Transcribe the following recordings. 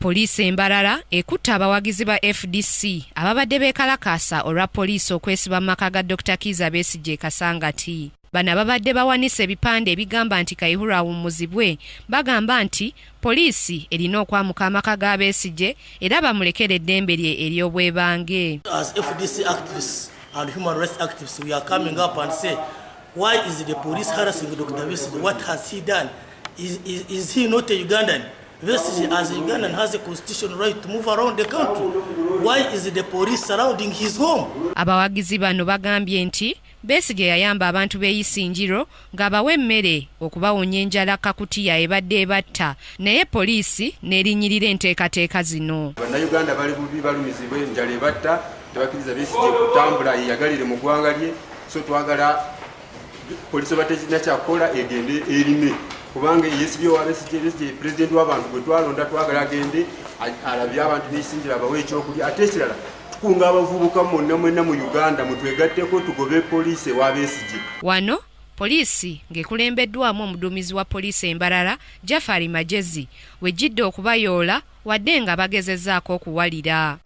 Poliisi Mbarara ekutta abawagizi ba FDC ababadde bekalakaasa olwa poliisi okwesiba maka ga Dr Kiiza Besigye kasangati. Bano ababadde bawanise ebipande ebigamba nti kayihura awummuzibwe bagamba nti poliisi erina okwamuka amaka ga Besigye era bamulekera eddembe lye ery'obwebange. As FDC activists and human rights activists, we are coming up and say, why is the police harassing Dr Besigye? What has he done? Is he not a Ugandan? Besigye as a Ugandan has a constitutional right to move around the country. Why is the police surrounding his home? Abawagizi bano bagambye nti Besigye yayamba abantu b'e Isingiro ng'abawa emmere okubawonya enjala kakutiya ebadde ebatta, naye poliisi n'erinnyirira enteekateeka zino. Bannayuganda bali bubi balumizibwa enjala ebatta, tebakkiriza Besigye kutambula yeyagalire mu ggwanga lye, so twagala poliisi bateekirina kyakukola egende erime. Kubanga yesibye wa Besigye president w'abantu gwe twalonda twagala agende alabye abantu b'Isingiro abawe ekyokulya. Ate ekirala tukunga abavubuka mwenna mu Uganda mutwegatteko tugobe poliisi wa Besigye. Wano poliisi ng'ekulembeddwamu omuduumizi wa poliisi Mbarara Jafari Magezi wejjidde okubayoola wadde nga bagezezzaako okuwalira.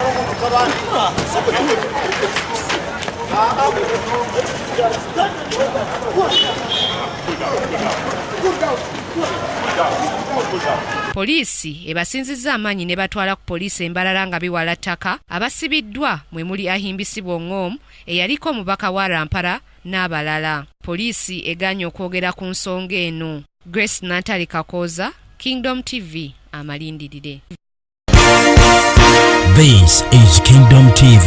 Poliisi ebasinzizza amaanyi ne batwala ku poliisi Mbarara nga biwala ttaka abasibiddwa mwe muli ahimbisibwa Ngom eyaliko omubaka wa Rampara n'abalala. Poliisi eganye okwogera ku nsonga eno. Grace Natali Kakoza, Kingdom TV, amalindirire. This is Kingdom TV.